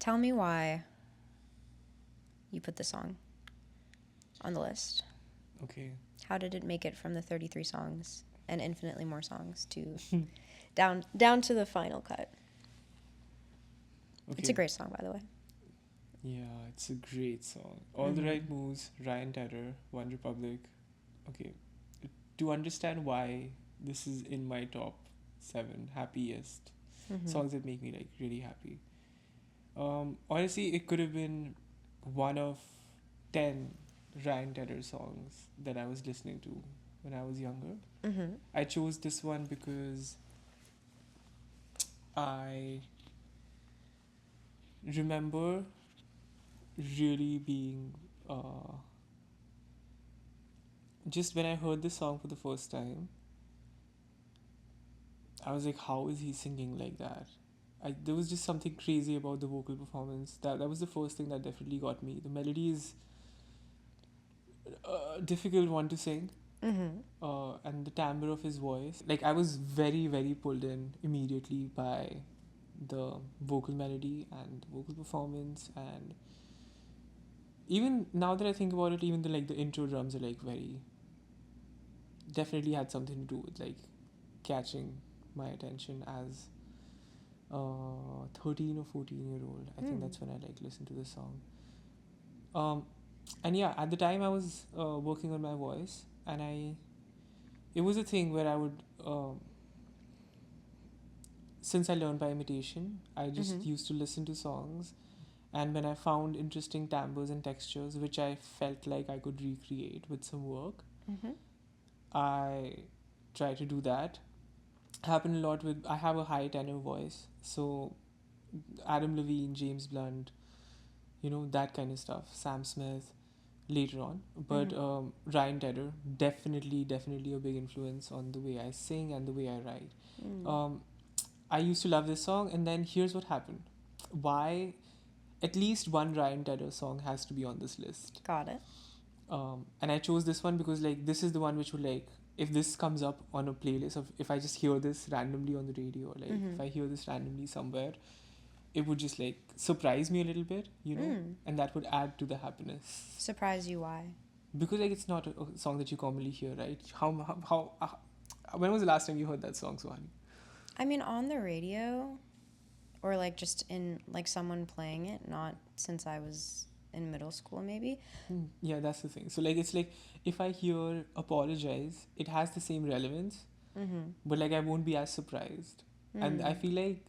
Tell me why you put this song on the list. Okay. How did it make it from the 33 songs and infinitely more songs to down to the final cut? Okay. It's a great song, by the way. Yeah, it's a great song. All the Right Moves, Ryan Tedder, One Republic. Okay. To understand why this is in my top 7 happiest songs that make me like really happy. Honestly, it could have been one of 10 Ryan Tedder songs that I was listening to when I was younger. I chose this one because I remember really being just when I heard this song for the first time, I was like, how is he singing like that? There was just something crazy about the vocal performance. That was the first thing that definitely got me. The melody is a difficult one to sing, and the timbre of his voice. Like I was very very pulled in immediately by the vocal melody and vocal performance, and even now that I think about it, even the intro drums are like very definitely had something to do with like catching my attention as 13 or 14-year-old. I think that's when I like listened to this song. And yeah, at the time I was working on my voice, and it was a thing where I would since I learned by imitation, I just used to listen to songs, and when I found interesting timbres and textures which I felt like I could recreate with some work, I try to do that. Happened a lot with I have a high tenor voice, so Adam Levine, James Blunt, that kind of stuff, Sam Smith later on, but Ryan Tedder, definitely a big influence on the way I sing and the way I write. I used to love this song, and then here's what happened. Why at least one Ryan Tedder song has to be on this list. Got it. And I chose this one because like this is the one which would like, if this comes up on a playlist, of if I just hear this randomly on the radio, or like if I hear this randomly somewhere, it would just like surprise me a little bit, and that would add to the happiness. Surprise you? Why? Because like it's not a song that you commonly hear, right? How when was the last time you heard that song, Suhani? I mean, on the radio, or like just in like someone playing it, not since I was in middle school, maybe. Yeah, that's the thing. So like it's like if I hear Apologize, it has the same relevance, but like I won't be as surprised. And I feel like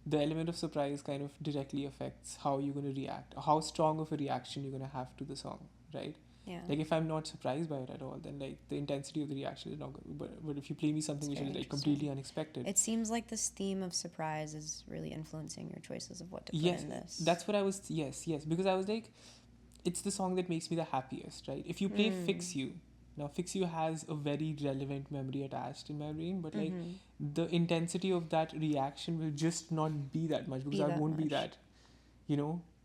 the element of surprise kind of directly affects how you're going to react, how strong of a reaction you're going to have to the song, right? Yeah. Like if I'm not surprised by it at all, then like the intensity of the reaction is not good. But if you play me something which is like completely unexpected, it seems like this theme of surprise is really influencing your choices of what to put in this. That's what I was. Yes, because I was like, it's the song that makes me the happiest, right? If you play Fix You, now Fix You has a very relevant memory attached in my brain, but like the intensity of that reaction will just not be that much, because I won't be that,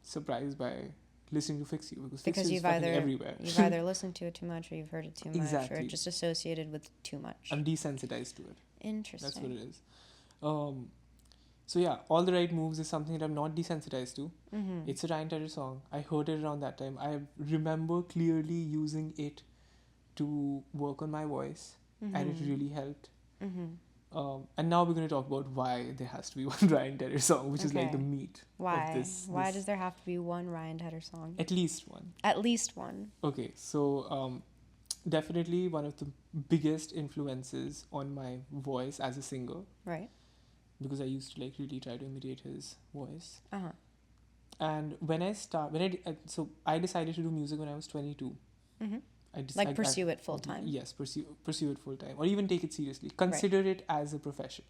surprised by listening to Fix You, because you've either listened to it too much, or you've heard it too much, or just associated with too much. I'm desensitized to it. Interesting. That's what it is. So yeah, All the Right Moves is something that I'm not desensitized to. It's a Ryan Tedder song. I heard it around that time. I remember clearly using it to work on my voice, and it really helped. And now we're going to talk about why there has to be one Ryan Tedder song, which is like the meat of this. Why does there have to be one Ryan Tedder song? At least one. At least one. Okay, so definitely one of the biggest influences on my voice as a singer. Right. Because I used to like really try to imitate his voice. And when I decided to do music when I was 22. Pursue it full time. Yes, pursue it full time, or even take it seriously. Consider it as a profession.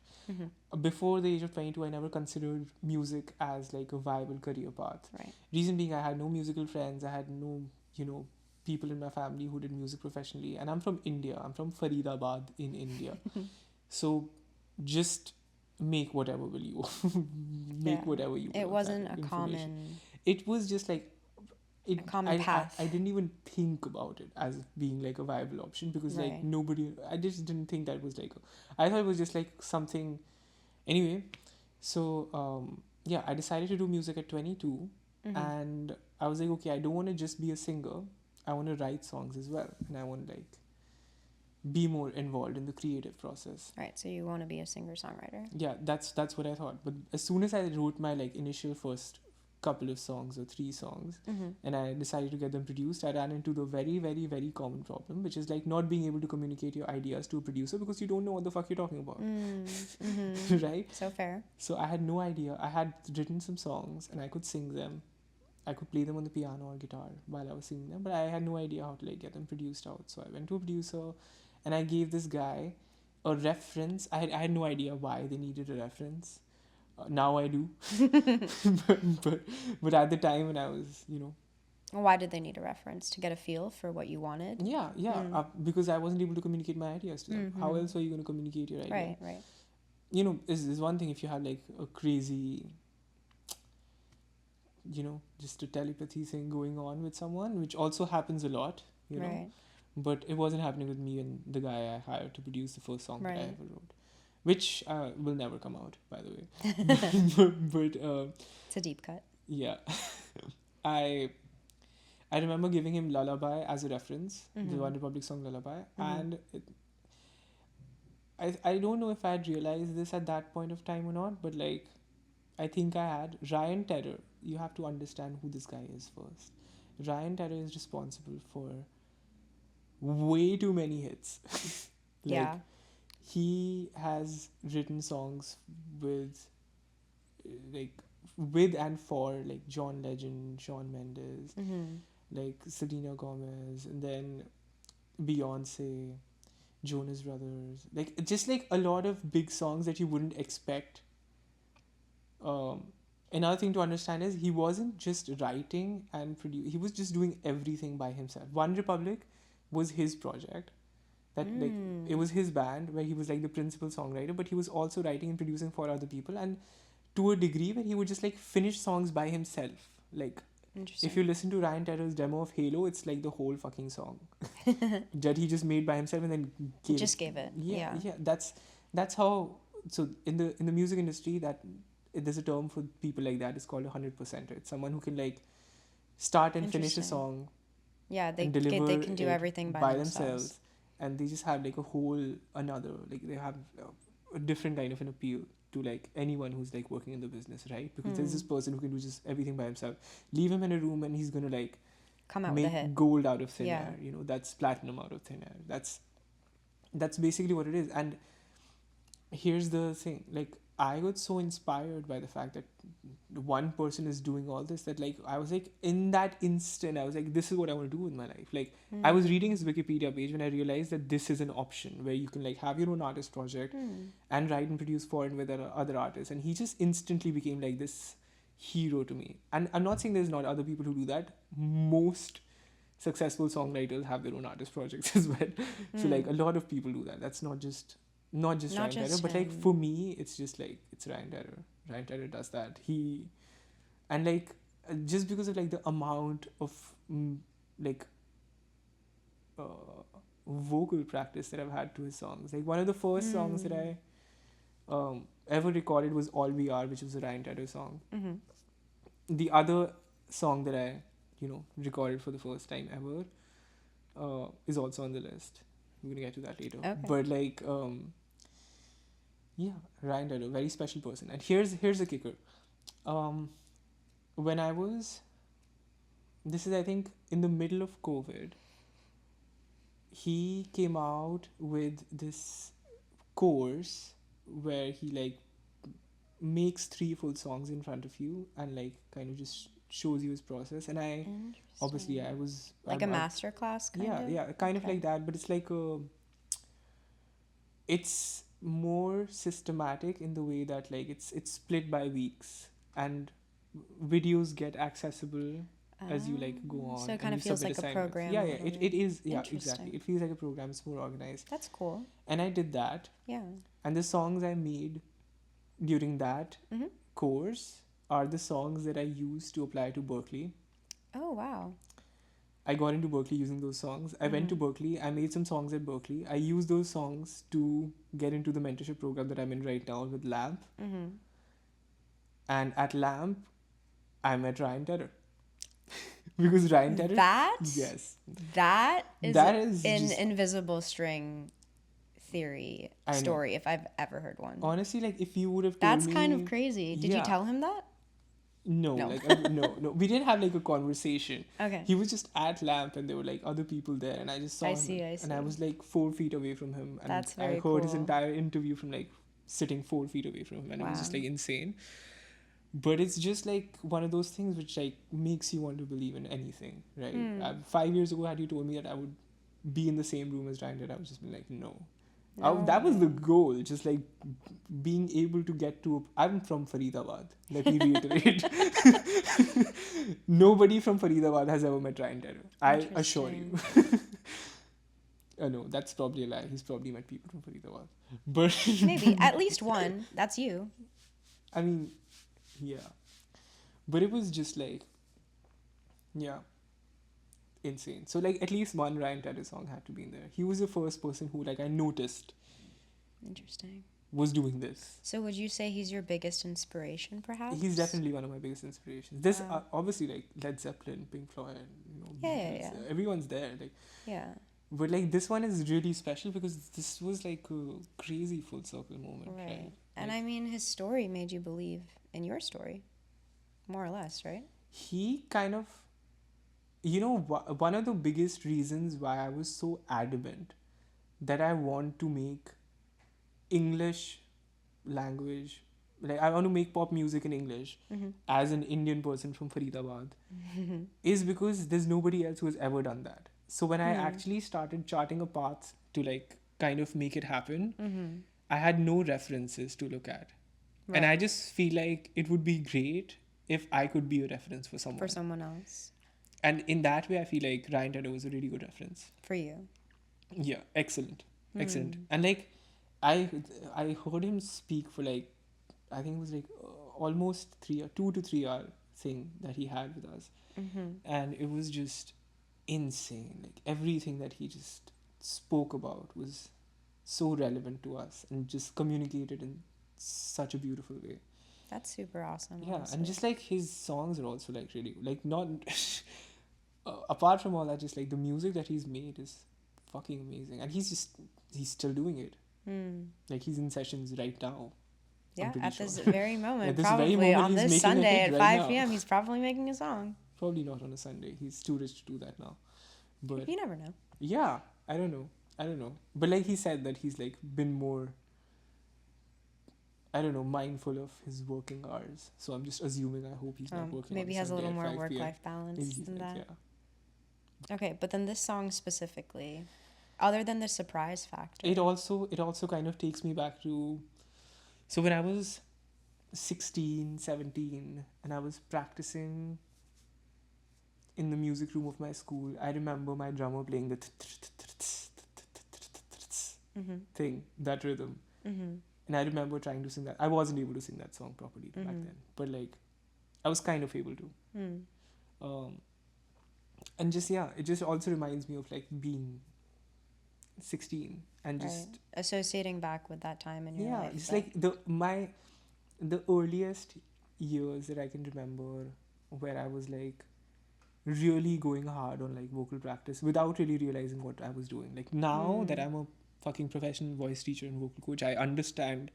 Before the age of 22, I never considered music as like a viable career path. Right. Reason being, I had no musical friends. I had no, people in my family who did music professionally. And I'm from India. I'm from Faridabad in India. So just make whatever will you whatever you it wasn't a common, it was just like a common path. I didn't even think about it as being like a viable option, because like I just didn't think that was like I thought it was just like something. Anyway, so yeah, I decided to do music at 22, and I was like, okay, I don't want to just be a singer. I want to write songs as well, and I want to like be more involved in the creative process. Right. So you want to be a singer-songwriter. Yeah, that's what I thought. But as soon as I wrote my like initial first couple of songs or 3 songs, and I decided to get them produced, I ran into the very, very, very common problem, which is like not being able to communicate your ideas to a producer because you don't know what the fuck you're talking about. Right? So fair. So I had no idea. I had written some songs and I could sing them. I could play them on the piano or guitar while I was singing them, but I had no idea how to like get them produced out. So I went to a producer and I gave this guy a reference. I had no idea why they needed a reference. Now I do. but at the time when I was, Why did they need a reference? To get a feel for what you wanted? yeah, because I wasn't able to communicate my ideas to them. How else are you going to communicate your idea? Right. Is one thing if you have like a crazy, just a telepathy thing going on with someone, which also happens a lot, Right. But it wasn't happening with me and the guy I hired to produce the first song that I Right. ever wrote, which will never come out, by the way. but It's a deep cut. yeah, I remember giving him Lullaby as a reference, the One Republic song Lullaby, and I don't know if I had realized this at that point of time or not, but like I think I had. Ryan Tedder, you have to understand who this guy is first. Ryan Tedder is responsible for way too many hits. Yeah. He has written songs with with and for like John Legend, Shawn Mendes, like Selena Gomez, and then Beyonce, Jonas Brothers, like just like a lot of big songs that you wouldn't expect. Another thing to understand is he wasn't just writing and he was just doing everything by himself. One Republic was his project. That like it was his band where he was like the principal songwriter, but he was also writing and producing for other people, and to a degree where he would just like finish songs by himself. Like if you listen to Ryan Tedder's demo of Halo, it's like the whole fucking song that he just made by himself and then gave it. Yeah. That's how. So in the music industry, that there's a term for people like that. It's called 100%. It's someone who can like start and finish a song. Yeah, they can do everything by themselves. And they just have like a whole another, like they have a different kind of an appeal to like anyone who's like working in the business, right? Because there's this person who can do just everything by himself. Leave him in a room and he's gonna like come out make with a hit. Gold out of thin air. That's platinum out of thin air. That's basically what it is. And here's the thing, like I got so inspired by the fact that one person is doing all this that like I was like in that instant I was like, this is what I want to do with my life. Like I was reading his Wikipedia page when I realized that this is an option where you can like have your own artist project and write and produce for and with other artists, and he just instantly became like this hero to me. And I'm not saying there's not other people who do that. Most successful songwriters have their own artist projects as well. So like a lot of people do that. That's not just Ryan Tedder, but like for me, it's just like it's Ryan Tedder. Ryan Tedder does that. And like just because of like the amount of vocal practice that I've had to his songs. Like one of the first songs that I ever recorded was All We Are, which was a Ryan Tedder song. The other song that I recorded for the first time ever is also on the list. We're gonna get to that later. Okay. But like Ryan Tedder, very special person. And here's the kicker. When I was, this is I think in the middle of COVID, he came out with this course where he like makes 3 full songs in front of you and like kind of just shows you his process. And I obviously I was like a master class kind of? Kind of like that, but it's like it's more systematic in the way that like it's split by weeks, and videos get accessible as you like go on. So it kind of feels like a program. It is. Yeah, exactly. It feels like a program. It's more organized. That's cool. And I did that. Yeah. And the songs I made during that course are the songs that I used to apply to Berkeley. Oh, wow. I got into Berkeley using those songs. I went to Berkeley. I made some songs at Berkeley. I used those songs to get into the mentorship program that I'm in right now with Lab. And at Lamp, I met Ryan Tedder. Because Ryan Tedder, yes, That is that is an just, invisible string theory I know. story if I've ever heard one. Honestly, like if you would have told That's me, kind of crazy. Did you yeah. tell him that? No, No. like no, we didn't have like a conversation. Okay. He was just at Lamp, and there were like other people there, and I just saw I him, see. and I was like 4 feet away from him, and That's I very heard his cool. entire interview from like sitting 4 feet away from him, and it was just Wow. like insane. But it's just like one of those things which like makes you want to believe in anything, right? 5 years ago, had you told me that I would be in the same room as Ryan, I would just be like, no. That was the goal, just like being able to get to. I'm from Faridabad. Let me reiterate. Nobody from Faridabad has ever met Ryan Tedder. I assure you. No, that's probably a lie. He's probably met people from Faridabad. But Maybe. At least one. That's you. I mean, yeah. But it was just like, yeah, insane. So like at least one Ryan Tedder song had to be in there. He was the first person who like I noticed Interesting. was doing this. So would you say he's your biggest inspiration, perhaps? He's definitely one of my biggest inspirations. This Wow. obviously like Led Zeppelin, Pink Floyd, Yeah. Beatles, everyone's there. Like, Yeah. but like this one is really special because this was like a crazy full circle moment, right? And Like, I mean, his story made you believe in your story, more or less, right? he kind of, one of the biggest reasons why I was so adamant that I want to make English language, like I want to make pop music in English as an Indian person from Faridabad, is because there's nobody else who has ever done that. So when I actually started charting a path to like kind of make it happen, I had no references to look at. Right. And I just feel like it would be great if I could be a reference for someone. For someone else. And in that way, I feel like Ryan Tedder was a really good reference. For you. Yeah, excellent. And like, I heard him speak for like, I think it was like almost 2 to 3 hour thing that he had with us. And it was just insane. Like everything that he just spoke about was so relevant to us and just communicated in such a beautiful way. That's super awesome. Yeah, honestly. and just like his songs are also like really like not apart from all that, just like the music that he's made is fucking amazing, and he's still doing it. Like he's in sessions right now. Yeah, at sure. this very moment, At this probably very moment, on he's this making a Sunday hit at right 5 now. p.m., he's probably making a song. Probably not on a Sunday. He's too rich to do that now. But You never know. yeah, I don't know. But like he said that he's like been more, I don't know, mindful of his working hours. So I'm just assuming, I hope he's not working Maybe on he has a Sunday little at more 5 p.m. work-life balance He's than like, that. yeah. Okay, but then this song specifically, other than the surprise factor. It also kind of takes me back to, so when I was 16, 17, and I was practicing in the music room of my school, I remember my drummer playing the thing, that rhythm. And I remember trying to sing that. I wasn't able to sing that song properly back then, but like I was kind of able to. And just, yeah, it just also reminds me of like being 16 and just associating back with that time in your life. Just like the earliest years that I can remember where I was like really going hard on like vocal practice without really realizing what I was doing. Like now that I'm a fucking professional voice teacher and vocal coach, I understand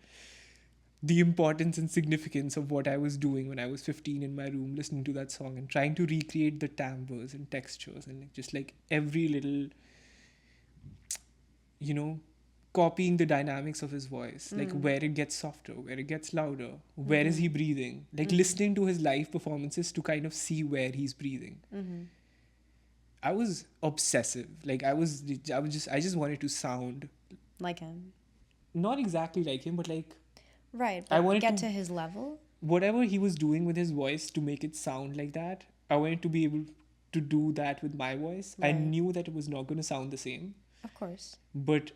the importance and significance of what I was doing when I was 15 in my room listening to that song and trying to recreate the timbres and textures and like, just like every little, copying the dynamics of his voice, like where it gets softer, where it gets louder, where is he breathing, like listening to his live performances to kind of see where he's breathing. I was obsessive. Like I just wanted to sound like him. Not exactly like him, but like, right, but I wanted get to his level. Whatever he was doing with his voice to make it sound like that, I wanted to be able to do that with my voice. Right. I knew that it was not going to sound the same. Of course. But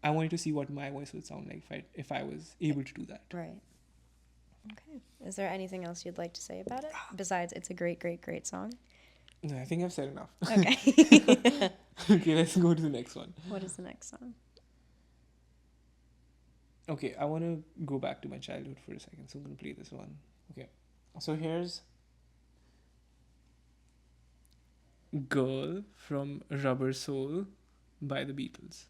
I wanted to see what my voice would sound like if I was able to do that. Right. Okay. Is there anything else you'd like to say about it? Besides, it's a great, great, great song. No, I think I've said enough. Okay. Okay, let's go to the next one. What is the next song? Okay, I want to go back to my childhood for a second, so I'm going to play this one. Okay. So here's Girl from Rubber Soul by the Beatles.